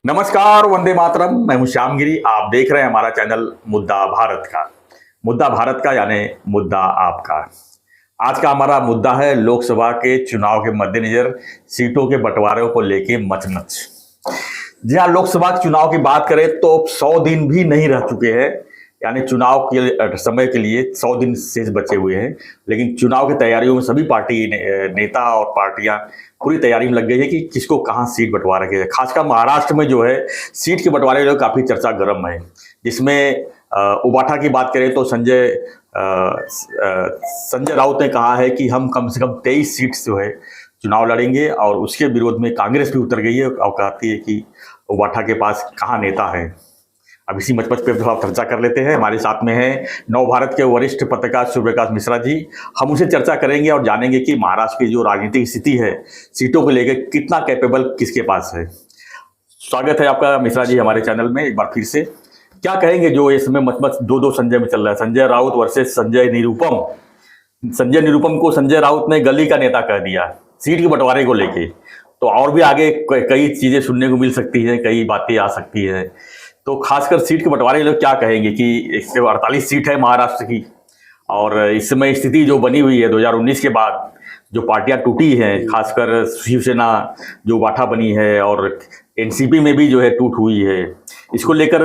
नमस्कार, वंदे मातरम। मैं हूं श्यामगिरी। आप देख रहे हैं हमारा चैनल मुद्दा भारत का यानी मुद्दा आपका। आज का हमारा मुद्दा है लोकसभा के चुनाव के मद्देनजर सीटों के बंटवारे को लेके मचमच। जी हाँ, लोकसभा के चुनाव की बात करें तो 100 दिन भी नहीं रह चुके हैं, यानी चुनाव के समय के लिए 100 दिन शेष बचे हुए हैं। लेकिन चुनाव की तैयारियों में सभी पार्टी नेता और पार्टियां पूरी तैयारी में लग गई है कि किसको कहां सीट बंटवारा गया है। खासकर महाराष्ट्र में जो है सीट के बंटवारे में काफ़ी चर्चा गर्म है, जिसमें उबाठा की बात करें तो संजय राउत ने कहा है कि हम कम से कम 23 सीट जो है चुनाव लड़ेंगे, और उसके विरोध में कांग्रेस भी उतर गई है और कहती है कि उबाठा के पास कहाँ नेता है। अब इसी मचमच पे थोड़ा चर्चा कर लेते हैं। हमारे साथ में है नवभारत के वरिष्ठ पत्रकार सूर्यप्रकाश मिश्रा जी। हम उनसे चर्चा करेंगे और जानेंगे कि महाराष्ट्र की जो राजनीतिक स्थिति है, सीटों को लेकर कितना कैपेबल किसके पास है। स्वागत है आपका मिश्रा जी हमारे चैनल में एक बार फिर से। क्या कहेंगे जो इस समय मचमच दो संजय में चल रहा है, संजय राउत वर्सेस संजय निरुपम। संजय निरुपम को संजय राउत ने गली का नेता कह दिया सीट के बंटवारे को लेके, तो और भी आगे कई चीजें सुनने को मिल सकती है, कई बातें आ सकती है। तो खासकर सीट के बंटवारे लोग क्या कहेंगे कि 148 सीट है महाराष्ट्र की, और इस समय स्थिति जो बनी हुई है 2019 के बाद जो पार्टियां टूटी हैं, खासकर शिवसेना जो बाठा बनी है और एनसीपी में भी जो है टूट हुई है, इसको लेकर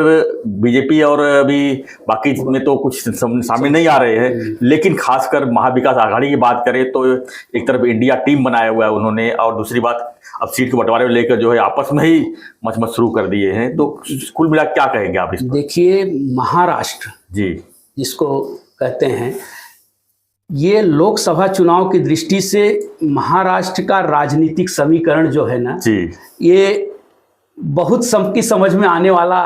बीजेपी और अभी बाकी में तो कुछ सामने नहीं आ रहे हैं। लेकिन खासकर महाविकास आघाड़ी की बात करें तो एक तरफ इंडिया टीम बनाया हुआ है उन्होंने, और दूसरी बात अब सीट के बंटवारे को लेकर जो है आपस में ही मचमच शुरू कर दिए हैं। तो कुल मिला क्या कहेंगे आप इस पर? देखिए, महाराष्ट्र जी जिसको कहते हैं, ये लोकसभा चुनाव की दृष्टि से महाराष्ट्र का राजनीतिक समीकरण जो है ना जी, ये बहुत सबकी समझ में आने वाला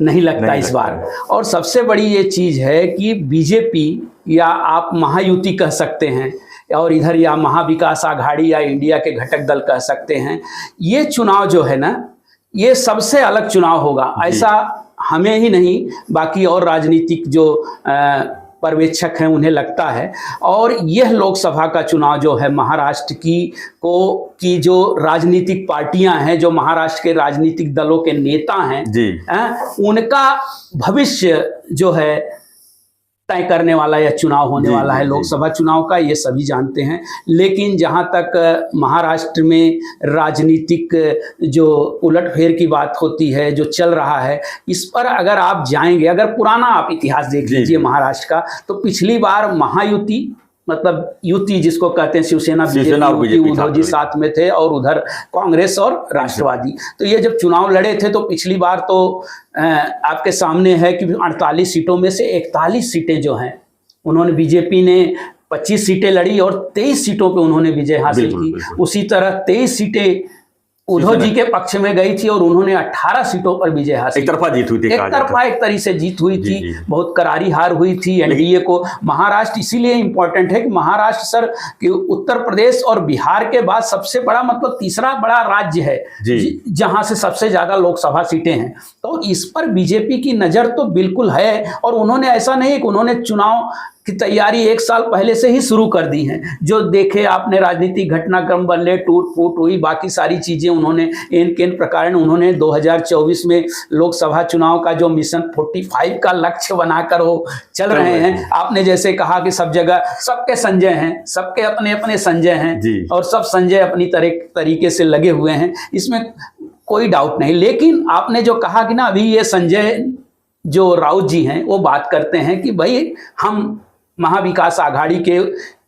नहीं लगता इस बार। और सबसे बड़ी ये चीज़ है कि बीजेपी या आप महायुति कह सकते हैं, और इधर या महाविकास आघाड़ी या इंडिया के घटक दल कह सकते हैं, ये चुनाव जो है ना, ये सबसे अलग चुनाव होगा। ऐसा हमें ही नहीं, बाकी और राजनीतिक जो पर्यवेक्षक हैं उन्हें लगता है। और यह लोकसभा का चुनाव जो है महाराष्ट्र की जो राजनीतिक पार्टियां हैं, जो महाराष्ट्र के राजनीतिक दलों के नेता हैं जी, उनका भविष्य जो है तय करने वाला यह चुनाव होने वाला है लोकसभा चुनाव का, ये सभी जानते हैं। लेकिन जहां तक महाराष्ट्र में राजनीतिक जो उलटफेर की बात होती है, जो चल रहा है, इस पर अगर आप जाएंगे, अगर पुराना आप इतिहास देख लीजिए महाराष्ट्र का, तो पिछली बार महायुति मतलब युति जिसको कहते हैं, शिवसेना बीजेपी, उद्धव जी साथ में थे, और उधर कांग्रेस और राष्ट्रवादी। तो ये जब चुनाव लड़े थे तो पिछली बार तो आपके सामने है कि 48 सीटों में से 41 सीटें जो हैं उन्होंने, बीजेपी ने 25 सीटें लड़ी और 23 सीटों पे उन्होंने विजय हासिल की। उसी तरह 23 सीटें उद्धव जी के पक्ष में गई थी और उन्होंने 18 सीटों पर विजय हासिल। एक तरफा जीत हुई थी, एक तरह से जीत हुई थी, बहुत करारी हार हुई थी एनडीए को। महाराष्ट्र इसीलिए इंपॉर्टेंट है कि महाराष्ट्र सर कि उत्तर प्रदेश और बिहार के बाद सबसे बड़ा, मतलब तीसरा बड़ा राज्य है जहां से सबसे ज्यादा लोकसभा सीटें हैं। तो इस पर बीजेपी की नजर तो बिल्कुल है, और उन्होंने ऐसा नहीं कि उन्होंने चुनाव की तैयारी 1 साल पहले से ही शुरू कर दी है। जो देखे आपने राजनीतिक घटनाक्रम बदले, टूट फूट हुई, बाकी सारी चीजें उन्होंने किन प्रकार उन्होंने 2024 में लोकसभा चुनाव का जो मिशन 45 का लक्ष्य बनाकर वो चल रहे हैं। आपने जैसे कहा कि सब जगह सबके संजय हैं, सबके अपने अपने संजय हैं, और सब संजय अपनी तरीके से लगे हुए हैं, इसमें कोई डाउट नहीं। लेकिन आपने जो कहा कि ना, अभी ये संजय जो राउत जी हैं वो बात करते हैं कि भाई हम महाविकास आघाड़ी के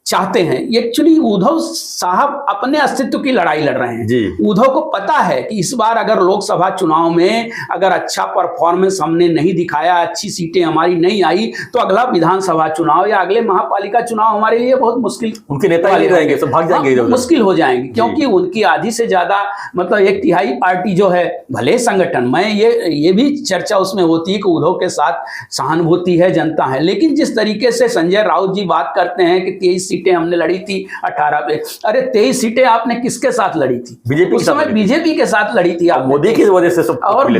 चाहते हैं। एक्चुअली उद्धव साहब अपने अस्तित्व की लड़ाई लड़ रहे हैं। उद्धव को पता है कि इस बार अगर लोकसभा चुनाव में अगर अच्छा परफॉर्मेंस हमने नहीं दिखाया, अच्छी सीटें हमारी नहीं आई, तो अगला विधानसभा चुनाव या अगले महापालिका चुनाव हमारे लिए बहुत मुश्किल, उनके नेता रहेंगे, सब भाग जाएंगे, मुश्किल हो जाएंगे। क्योंकि उनकी आधी से ज्यादा, मतलब 1/3 पार्टी जो है, भले संगठन में ये भी चर्चा उसमें होती है कि उद्धव के साथ सहानुभूति है, जनता है, लेकिन जिस तरीके से संजय राउत जी बात करते हैं कि 23 सीटें हमने लड़ी थी 18 पे, अरे 23 सीटें आपने किसके साथ लड़ी थी? बीजेपी, बीजेपी के साथ लड़ी थी आप, मोदी की वजह से सब। और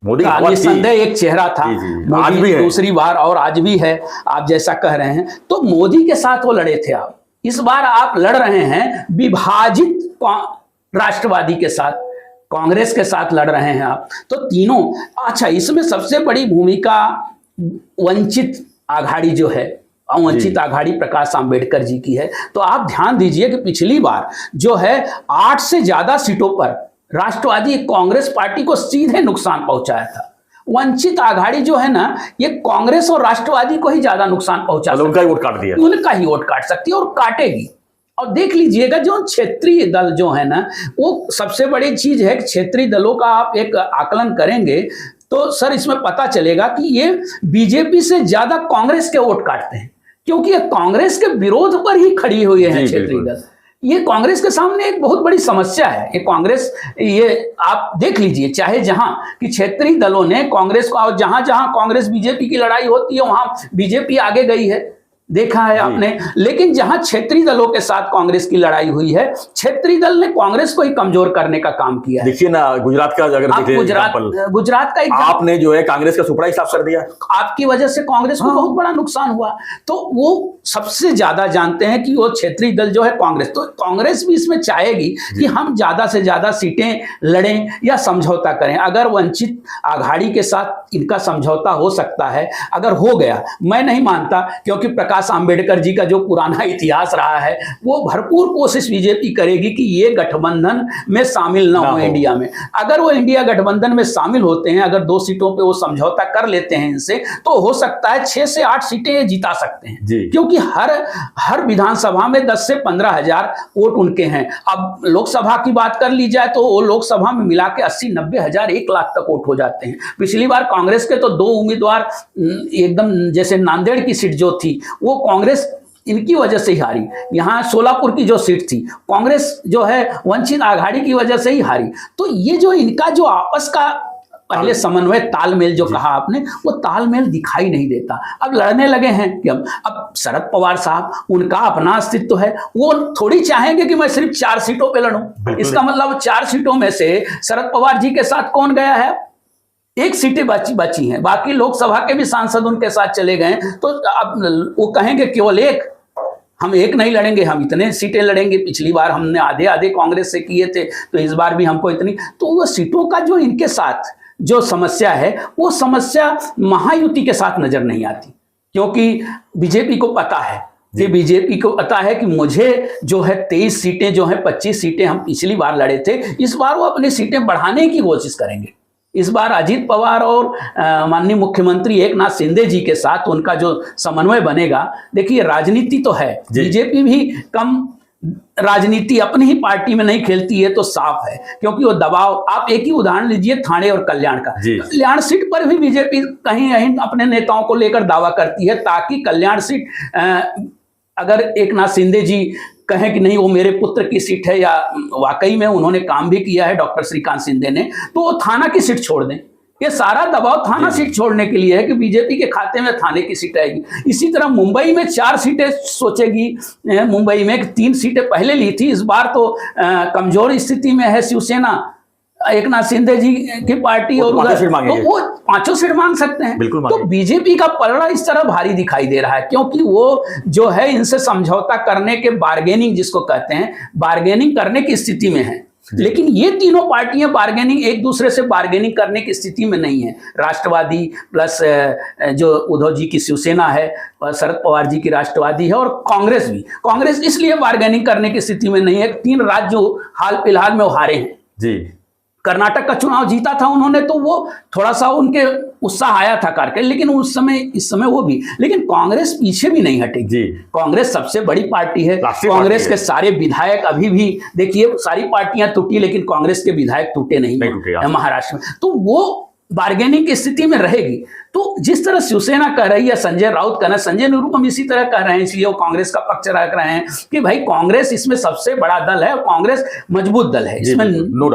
मोदी का निस्संदेह एक चेहरा था, आज भी दूसरी बार, और आज भी है, आप जैसा कह रहे हैं। तो मोदी के साथ वो लड़े थे आप, इस बार आप लड़ रहे हैं विभाजित राष्ट्रवादी के साथ, कांग्रेस के साथ लड़ रहे हैं आप, तो तीनों। अच्छा, इसमें सबसे बड़ी भूमिका वंचित आघाड़ी जो है, वंचित आघाड़ी प्रकाश आंबेडकर जी की है। तो आप ध्यान दीजिए कि पिछली बार जो है 8 से ज्यादा सीटों पर राष्ट्रवादी कांग्रेस पार्टी को सीधे नुकसान पहुंचाया था। वंचित आघाड़ी जो है ना, ये कांग्रेस और राष्ट्रवादी को ही ज्यादा नुकसान पहुंचा, उनका ही वोट काट दिया, उनका ही वोट काट सकती है और काटेगी। और देख लीजिएगा जो क्षेत्रीय दल जो है ना, वो सबसे बड़ी चीज है कि क्षेत्रीय दलों का आप एक आकलन करेंगे तो सर इसमें पता चलेगा कि ये बीजेपी से ज्यादा कांग्रेस के वोट काटते हैं, क्योंकि ये कांग्रेस के विरोध पर ही खड़ी हुई है क्षेत्रीय दल। ये कांग्रेस के सामने एक बहुत बड़ी समस्या है। ये कांग्रेस, ये आप देख लीजिए, चाहे जहां कि क्षेत्रीय दलों ने कांग्रेस को, और जहां जहां कांग्रेस बीजेपी की लड़ाई होती है वहां बीजेपी आगे गई है, देखा है आपने। लेकिन जहां क्षेत्रीय दलों के साथ कांग्रेस की लड़ाई हुई है, क्षेत्रीय दल ने कांग्रेस को ही कमजोर करने का काम किया है। देखिए ना, गुजरात का अगर गुजरात का आपने जो है कांग्रेस का सुपड़ा ही साफ कर दिया, आपकी वजह से कांग्रेस को बहुत बड़ा नुकसान हुआ। तो वो सबसे ज्यादा जानते हैं कि वो क्षेत्रीय दल जो है कांग्रेस, तो कांग्रेस भी इसमें चाहेगी कि हम ज्यादा से ज्यादा सीटें लड़ें या समझौता करें। अगर वंचित आघाड़ी के साथ इनका समझौता हो सकता है, अगर हो गया, मैं नहीं मानता, क्योंकि प्रकाश आंबेडकर जी का जो पुराना इतिहास रहा है, वो भरपूर कोशिश बीजेपी करेगी कि ये गठबंधन में शामिल ना हो इंडिया में। अगर वो इंडिया गठबंधन में शामिल होते हैं, अगर 2 सीटों पे वो समझौता कर लेते हैं इनसे, तो हो सकता है 6 से 8 सीटें जिता सकते हैं, क्योंकि हर विधानसभा में 10 से 15 हजार वोट उनके हैं। अब लोकसभा की बात कर ली जाए तो वो लोकसभा में मिला के 80-90 हजार, 1 लाख तक वोट हो जाते हैं। पिछली बार कांग्रेस के तो 2 उम्मीदवार एकदम, जैसे नांदेड़ की सीट जो थी वो कांग्रेस इनकी वजह से ही हारी। यहाँ सोलापुर की जो सीट थी, कांग्रेस जो है वंचित आघाड़ी की वजह से ही हारी। तो ये जो इनका जो आपस का पहले समन्वय, तालमेल जो कहा आपने, वो तालमेल दिखाई नहीं देता। अब लड़ने लगे हैं कि अब शरद पवार साहब, उनका अपना अस्तित्व है, वो थोड़ी चाहेंगे कि मैं सिर्फ 4 सीटों पे लड़ूं। इसका मतलब 4 सीटों में से शरद पवार जी के साथ कौन गया है? 1 सीटें बची हैं, बाकी लोकसभा के भी सांसद उनके साथ चले गए। तो अब वो कहेंगे केवल 1, हम 1 नहीं लड़ेंगे, हम इतने सीटें लड़ेंगे। पिछली बार हमने आधे कांग्रेस से किए थे, तो इस बार भी हमको इतनी। तो वो सीटों का जो इनके साथ जो समस्या है, वो समस्या महायुति के साथ नजर नहीं आती, क्योंकि बीजेपी को पता है, ये बीजेपी को पता है कि मुझे जो है 23 सीटें जो हैं, 25 सीटें हम पिछली बार लड़े थे, इस बार वो अपनी सीटें बढ़ाने की कोशिश करेंगे। इस बार अजीत पवार और माननीय मुख्यमंत्री एकनाथ शिंदे जी के साथ उनका जो समन्वय बनेगा, देखिए राजनीति तो है, बीजेपी भी कम राजनीति अपनी ही पार्टी में नहीं खेलती है, तो साफ है, क्योंकि वो दबाव, आप एक ही उदाहरण लीजिए थाने और कल्याण का। कल्याण सीट पर भी बीजेपी कहीं कहीं अपने नेताओं को लेकर दावा करती है, ताकि कल्याण सीट अगर एकनाथ शिंदे जी कहें कि नहीं वो मेरे पुत्र की सीट है, या वाकई में उन्होंने काम भी किया है डॉक्टर श्रीकांत शिंदे ने, तो वो थाना की सीट छोड़ दें। ये सारा दबाव थाना सीट छोड़ने के लिए है कि बीजेपी के खाते में थाने की सीट आएगी। इसी तरह मुंबई में 4 सीटें सोचेगी, मुंबई में 3 सीटें पहले ली थी, इस बार तो कमजोर स्थिति में है शिवसेना, एकनाथ शिंदे जी की पार्टी, और तो वो 5 सीट मांग सकते हैं। तो बीजेपी का पलड़ा इस तरह भारी दिखाई दे रहा है, क्योंकि वो जो है इनसे समझौता करने के, बार्गेनिंग जिसको कहते हैं, बार्गेनिंग करने की स्थिति में है। लेकिन ये तीनों पार्टियां बार्गेनिंग, एक दूसरे से बार्गेनिंग करने की स्थिति में नहीं है। राष्ट्रवादी प्लस जो उद्धव जी की शिवसेना है, शरद पवार जी की राष्ट्रवादी है, और कांग्रेस भी, कांग्रेस इसलिए बार्गेनिंग करने की स्थिति में नहीं है। 3 राज्य हाल फिलहाल में वो हारे हैं जी। कर्नाटक का चुनाव जीता था उन्होंने, तो वो थोड़ा सा उनके उत्साह आया था करके, लेकिन उस समय, इस समय वो भी, लेकिन कांग्रेस पीछे भी नहीं हटेगी। कांग्रेस सबसे बड़ी पार्टी है, कांग्रेस के सारे विधायक अभी भी, देखिए सारी पार्टियां टूटी लेकिन कांग्रेस के विधायक टूटे नहीं महाराष्ट्र में, तो वो बार्गेनिंग की स्थिति में रहेगी। तो जिस तरह शिवसेना कह रही है, संजय राउत कह रहे हैं, संजय निरुपम इसी तरह कह रहे हैं, इसलिए वो कांग्रेस का पक्ष रख रहे हैं कि भाई कांग्रेस इसमें सबसे बड़ा दल है और कांग्रेस मजबूत दल है, इसमें नो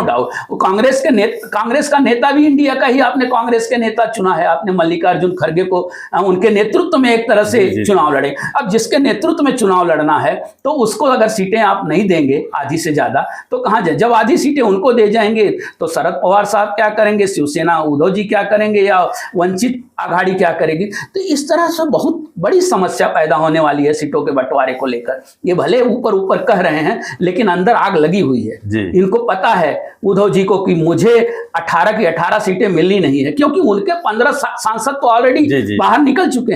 डाउट। कांग्रेस का नेता भी इंडिया का ही, आपने कांग्रेस के नेता चुना है, आपने मल्लिकार्जुन खड़गे को उनके नेतृत्व में एक तरह से चुनाव लड़े। अब जिसके नेतृत्व में चुनाव लड़ना है, तो उसको अगर सीटें आप नहीं देंगे आधी से ज्यादा, तो कहां जाए? जब आधी सीटें उनको दे जाएंगे तो शरद पवार साहब क्या करेंगे, शिवसेना उद्धव जी क्या करेंगे, या वंचित आघाड़ी क्या करेगी। तो इस तरह से बहुत बड़ी समस्या पैदा होने वाली है सीटों के बंटवारे को लेकर। ये भले ऊपर ऊपर कह रहे हैं लेकिन अंदर आग लगी हुई है। इनको पता है उद्धव जी को कि मुझे 18 की 18 सीटें मिलनी नहीं है, क्योंकि उनके 15 सांसद तो ऑलरेडी बाहर निकल चुके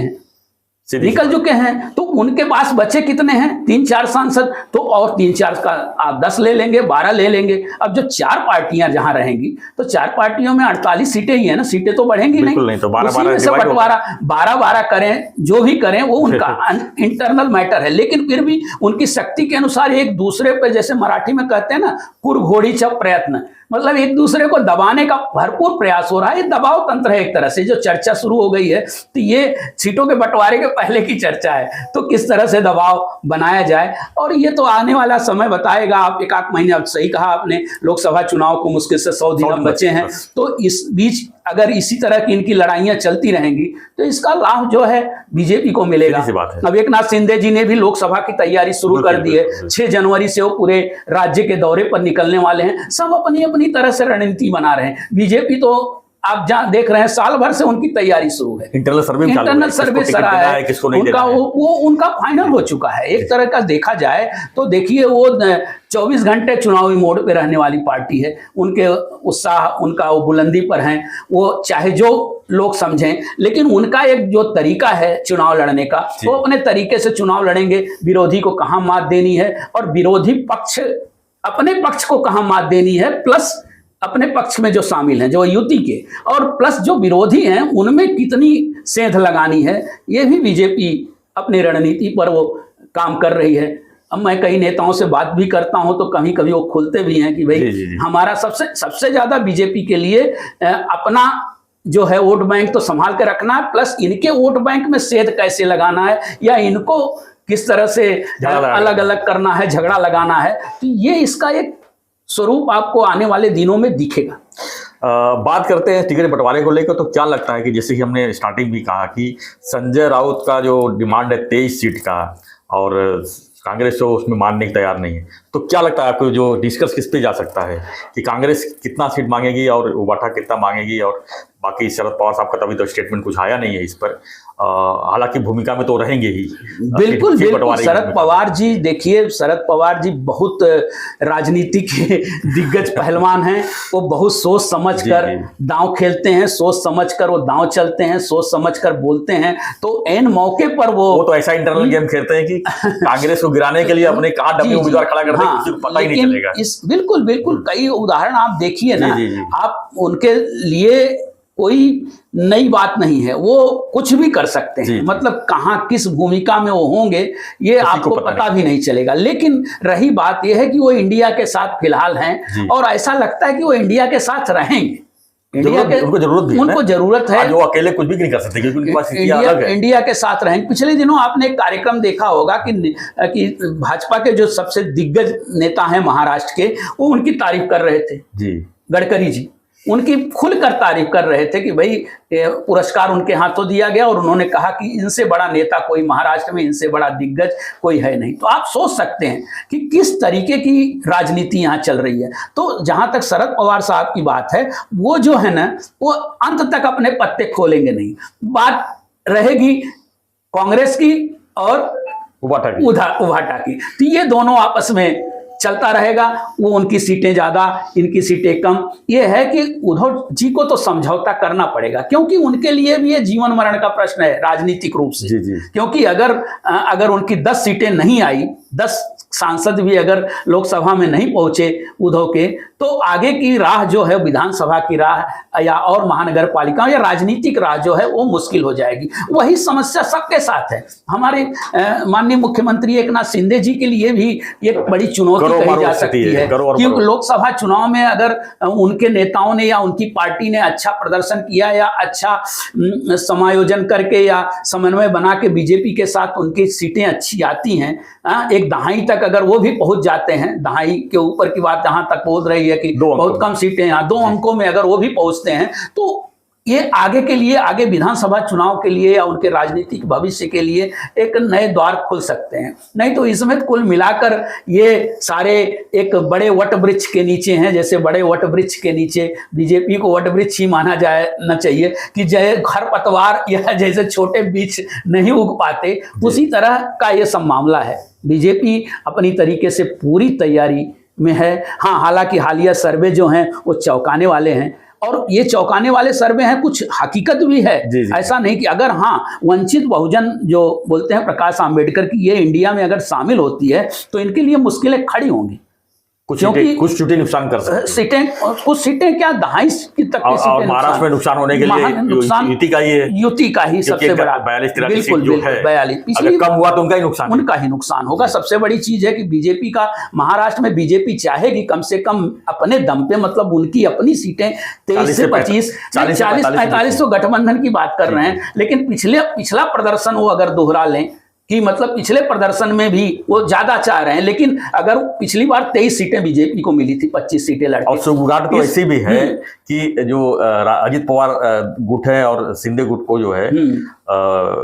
हैं, तो उनके पास बचे कितने हैं, 3-4 सांसद, तो और 3-4 का आप 10 ले लेंगे, 12 ले लेंगे। अब जो 4 पार्टियां जहां रहेंगी तो 4 पार्टियों में 48 सीटें ही है ना, सीटें तो बढ़ेंगी नहीं तो 12-12 से बंटवारा 12-12 करें, जो भी करें वो उनका इंटरनल मैटर है। लेकिन फिर भी उनकी शक्ति के अनुसार एक दूसरे पे, जैसे मराठी में कहते हैं ना, कुरघोड़ी चप प्रयत्न, मतलब एक दूसरे को दबाने का भरपूर प्रयास हो रहा है। ये दबाव तंत्र है एक तरह से। जो चर्चा शुरू हो गई है तो ये सीटों के बंटवारे के पहले की चर्चा है, तो किस तरह से दबाव बनाया जाए और ये तो आने वाला समय बताएगा। आप 1-8 महीने, अब सही कहा आपने, लोकसभा चुनाव को मुश्किल से 100 दिन बचे हैं, तो इस बीच अगर इसी तरह की इनकी लड़ाइयां चलती रहेंगी तो इसका लाभ जो है बीजेपी को मिलेगा। अब एकनाथ शिंदे जी ने भी लोकसभा की तैयारी शुरू कर दी है। 6 जनवरी से वो पूरे राज्य के दौरे पर निकलने वाले हैं। सब अपनी अपनी तरह से रणनीति बना रहे हैं। बीजेपी तो आप जहां देख रहे हैं साल भर से उनकी तैयारी शुरू है। इंटरनल सर्वे सरा है उनका, वो उनका फाइनल हो चुका है। एक तरह का देखा जाए तो देखिए वो 24 घंटे चुनावी मोड पे रहने वाली पार्टी है। उनके उत्साह, उनका वो बुलंदी पर हैं, वो चाहे जो लोग समझें, लेकिन उनका एक जो तरीका है चुनाव लड़ने का, वो अपने तरीके से चुनाव लड़ेंगे। विरोधी को कहाँ मात देनी है और विरोधी पक्ष अपने पक्ष को कहाँ मात देनी है, प्लस अपने पक्ष में जो शामिल हैं, जो युति के, और प्लस जो विरोधी हैं उनमें कितनी सेंध लगानी है, ये भी बीजेपी अपनी रणनीति पर वो काम कर रही है। अब मैं कई नेताओं से बात भी करता हूं तो कभी कभी वो खुलते भी हैं कि भाई हमारा सबसे ज्यादा बीजेपी के लिए अपना जो है वोट बैंक तो संभाल के रखना है, प्लस इनके वोट बैंक में सेंध कैसे लगाना है या इनको किस तरह से अलग अलग करना है, झगड़ा लगाना है। तो ये इसका एक स्वरूप आपको आने वाले दिनों में दिखेगा। बात करते हैं टिकट बंटवारे को लेकर, तो क्या लगता है कि जैसे कि हमने स्टार्टिंग भी कहा कि संजय राउत का जो डिमांड है 23 सीट का, और कांग्रेस तो उसमें मानने की तैयार नहीं है, तो क्या लगता है आपको जो डिस्कस किस पे जा सकता है कि कांग्रेस कितना सीट मांगेगी और वाटा कितना मांगेगी, और बाकी शरद पवार साहब का तभी तो स्टेटमेंट कुछ आया नहीं है इस पर। हालांकि भूमिका में तो रहेंगे ही। बिल्कुल शरद पवार जी, देखिए शरद पवार जी बहुत राजनीति के दिग्गज पहलवान हैं। वो बहुत सोच समझ कर दांव खेलते हैं, सोच समझ कर वो दांव चलते हैं, सोच समझ कर बोलते हैं। तो एन मौके पर वो तो ऐसा इंटरनल गेम खेलते हैं कि कांग्रेस को गिराने के लिए अपने कहाँ डमी उम्मीदवार खड़ा करते हैं, किसी को पता ही नहीं चलेगा। बिल्कुल कई उदाहरण आप देखिए ना, आप उनके लिए कोई नई बात नहीं है, वो कुछ भी कर सकते हैं। मतलब कहाँ किस भूमिका में वो होंगे ये आपको पता भी नहीं चलेगा। लेकिन रही बात ये है कि वो इंडिया के साथ फिलहाल हैं और ऐसा लगता है कि वो इंडिया के साथ रहेंगे। उनको जरूरत है, वो अकेले कुछ भी नहीं कर सकते क्योंकि उनके पास इंडिया के साथ रहेंगे। पिछले दिनों आपने एक कार्यक्रम देखा होगा कि भाजपा के जो सबसे दिग्गज नेता हैं महाराष्ट्र के, वो उनकी तारीफ कर रहे थे। गडकरी जी उनकी खुलकर तारीफ कर रहे थे कि भाई पुरस्कार उनके हाथों दिया गया और उन्होंने कहा कि इनसे बड़ा नेता कोई महाराष्ट्र में, इनसे बड़ा दिग्गज कोई है नहीं। तो आप सोच सकते हैं कि किस तरीके की राजनीति यहाँ चल रही है। तो जहां तक शरद पवार साहब की बात है, वो जो है ना, वो अंत तक अपने पत्ते खोलेंगे नहीं। बात रहेगी कांग्रेस की और उभाटा की। तो ये दोनों आपस में चलता रहेगा। वो उनकी सीटें ज्यादा, इनकी सीटें कम। ये है कि उद्धव जी को तो समझौता करना पड़ेगा, क्योंकि उनके लिए भी ये जीवन मरण का प्रश्न है राजनीतिक रूप से। क्योंकि अगर उनकी 10 सीटें नहीं आई, 10 सांसद भी अगर लोकसभा में नहीं पहुंचे उद्धव के, तो आगे की राह जो है, विधानसभा की राह या और महानगर पालिका या राजनीतिक राह जो है वो मुश्किल हो जाएगी। वही समस्या सबके साथ है। हमारे माननीय मुख्यमंत्री एकनाथ शिंदे जी के लिए भी एक बड़ी चुनौती कही जा सकती है, क्योंकि लोकसभा चुनाव में अगर उनके नेताओं ने या उनकी पार्टी ने अच्छा प्रदर्शन किया या अच्छा समायोजन करके या समन्वय बना के बीजेपी के साथ उनकी सीटें अच्छी आती हैं, एक दहाई तक अगर वो भी पहुंच जाते हैं, दहाई के ऊपर की बात जहां तक बोल रही है कि बहुत कम सीटें, 2 अंकों में अगर वो भी पहुंचते हैं, तो ये आगे के लिए, आगे विधानसभा चुनाव के लिए या उनके राजनीतिक भविष्य के लिए एक नए द्वार खुल सकते हैं। नहीं तो इसमें कुल मिलाकर ये सारे एक बड़े वट वृक्ष के नीचे हैं, जैसे बड़े वट वृक्ष के नीचे बीजेपी को वट वृक्ष ही माना जाए ना चाहिए कि जैसे खरपतवार या जैसे छोटे वृक्ष नहीं उग पाते, उसी तरह का ये सब मामला है। बीजेपी अपनी तरीके से पूरी तैयारी में है। हाँ, हालांकि हालिया सर्वे जो हैं वो चौंकाने वाले हैं, और ये चौंकाने वाले सर्वे हैं, कुछ हकीकत भी है। ऐसा नहीं कि अगर हाँ वंचित बहुजन जो बोलते हैं प्रकाश आंबेडकर की ये इंडिया में अगर शामिल होती है तो इनके लिए मुश्किलें खड़ी होंगी, कुछ सीटें नुकसान कर सकती हैं। कुछ सीटें क्या 2.5 तक की सीटें, और महाराष्ट्र में नुकसान होने के लिए नुकसान युति का ही सबसे बड़ा 42-43 सीट जो है, 42 अगर कम हुआ तो उनका ही नुकसान होगा। सबसे बड़ी चीज है कि बीजेपी का, महाराष्ट्र में बीजेपी चाहेगी कम से कम अपने दम पे, मतलब उनकी अपनी सीटें 23 से 25, 40-45 तो गठबंधन की बात कर रहे हैं, लेकिन पिछला प्रदर्शन वो अगर दोहरा लें कि मतलब पिछले प्रदर्शन में भी वो ज्यादा चाह रहे हैं, लेकिन अगर पिछली बार 23 सीटें बीजेपी को मिली थी, 25 सीटें लड़के। और सुगुगाट तो ऐसी भी है कि जो अजित पवार गुट है और शिंदे गुट को जो है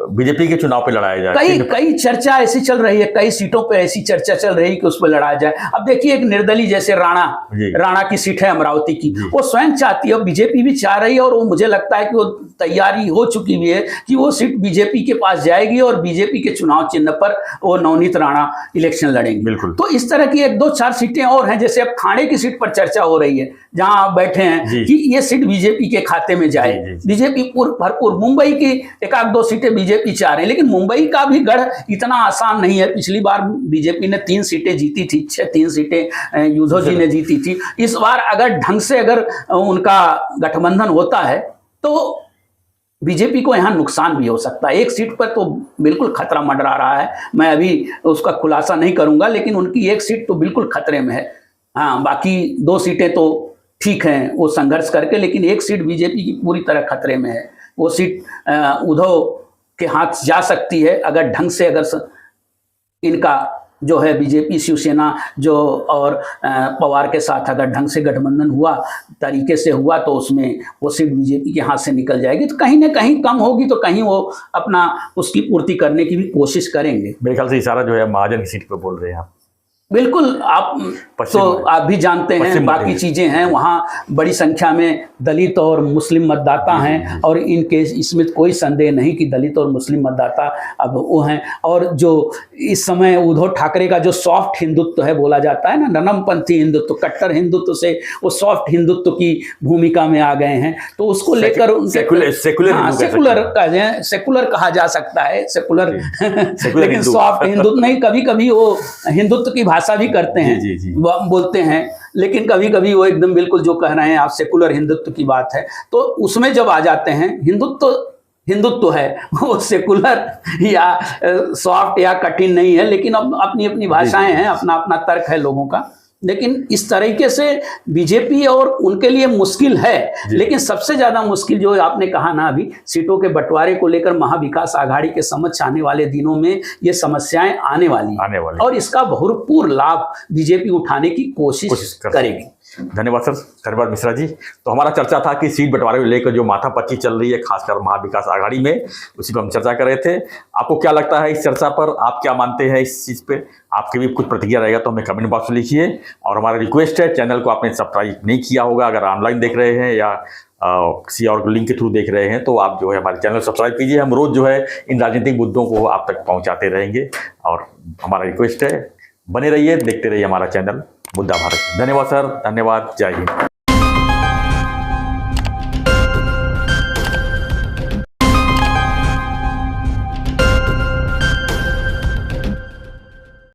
बीजेपी के चुनाव पे लड़ाया जाए। कई चर्चा ऐसी चल रही है, कई सीटों पे ऐसी चर्चा चल रही है कि उस पर लड़ाया जाए। अब देखिए, एक निर्दलीय जैसे राणा की सीट है अमरावती की, वो स्वयं चाहती है, बीजेपी भी चाह रही है, और वो मुझे लगता है कि वो तैयारी हो चुकी हुई है कि वो सीट बीजेपी के पास जाएगी और बीजेपी के चुनाव चिन्ह पर वो नवनीत राणा इलेक्शन लड़ेंगे। बिल्कुल। तो इस तरह की 1-2-4 सीटें और हैं, जैसे अब थाने की सीट पर चर्चा हो रही है, जहां आप बैठे हैं कि ये सीट बीजेपी के खाते में जाए। बीजेपी भरपूर, मुंबई की 1-2 सीटें बीजेपी चाह रहे हैं, लेकिन मुंबई का भी गढ़ इतना आसान नहीं है। पिछली बार बीजेपी ने 3 सीटें जीती थी, 3 सीटें युद्धो जी ने जीती थी। इस बार अगर ढंग से अगर उनका गठबंधन होता है तो बीजेपी को यहाँ नुकसान भी हो सकता है। एक सीट पर तो बिल्कुल खतरा मंडरा रहा है, मैं अभी उसका खुलासा नहीं करूंगा, लेकिन उनकी एक सीट तो बिल्कुल खतरे में है। हाँ, बाकी 2 सीटें तो ठीक हैं वो संघर्ष करके, लेकिन एक सीट बीजेपी की पूरी तरह खतरे में है। वो सीट उद्धव के हाथ जा सकती है अगर ढंग से, अगर इनका जो है बीजेपी शिवसेना जो और पवार के साथ अगर ढंग से गठबंधन हुआ, तरीके से हुआ, तो उसमें वो सीट बीजेपी के हाथ से निकल जाएगी। तो कहीं ना कहीं कम होगी तो कहीं वो अपना उसकी पूर्ति करने की भी कोशिश करेंगे। मेरे ख्याल से इशारा जो है महाजन की सीट पर बोल रहे हैं आप। बिल्कुल, आप तो आप भी जानते हैं, बाकी चीजें हैं, वहाँ बड़ी संख्या में दलित और मुस्लिम मतदाता हैं, और इनके इसमें कोई संदेह नहीं कि दलित और मुस्लिम मतदाता अब वो हैं। और जो इस समय उद्धव ठाकरे का जो सॉफ्ट हिंदुत्व है बोला जाता है ना, नरमपंथी हिंदुत्व, कट्टर हिंदुत्व से वो सॉफ्ट हिंदुत्व की भूमिका में आ गए हैं, तो उसको लेकर सेकुलर कहा जा सकता है, सेकुलर लेकिन सॉफ्ट हिंदुत्व नहीं। कभी कभी वो हिंदुत्व की भाषा भी करते हैं, बोलते हैं, लेकिन कभी कभी वो एकदम बिल्कुल जो कह रहे हैं आप सेकुलर हिंदुत्व की बात है, तो उसमें जब आ जाते हैं, हिंदुत्व है वो सेकुलर या सॉफ्ट या कठिन नहीं है, लेकिन अब अपनी अपनी भाषाएं हैं, अपना अपना तर्क है लोगों का। लेकिन इस तरीके से बीजेपी और उनके लिए मुश्किल है, लेकिन सबसे ज्यादा मुश्किल जो आपने कहा ना अभी सीटों के बंटवारे को लेकर महाविकास आघाड़ी के समक्ष आने वाले दिनों में ये समस्याएं आने वाली और इसका भरपूर लाभ बीजेपी उठाने की कोशिश करेगी। धन्यवाद सर, धन्यवाद मिश्रा जी। तो हमारा चर्चा था कि सीट बंटवारे को लेकर जो माथापच्ची चल रही है खासकर महाविकास आघाड़ी में, उसी पर हम चर्चा कर रहे थे। आपको क्या लगता है इस चर्चा पर, आप क्या मानते हैं इस चीज़ पे? आपके भी कुछ प्रतिक्रिया रहेगा तो हमें कमेंट बॉक्स में लिखिए। और हमारा रिक्वेस्ट है, चैनल को आपने सब्सक्राइब नहीं किया होगा, अगर ऑनलाइन देख रहे हैं या किसी और लिंक के थ्रू देख रहे हैं, तो आप जो है हमारे चैनल सब्सक्राइब कीजिए। हम रोज़ जो है इन राजनीतिक मुद्दों को आप तक पहुँचाते रहेंगे, और हमारा रिक्वेस्ट है बने रहिए, देखते रहिए हमारा चैनल मुद्दा भारत। धन्यवाद सर, धन्यवाद, जय हिंद।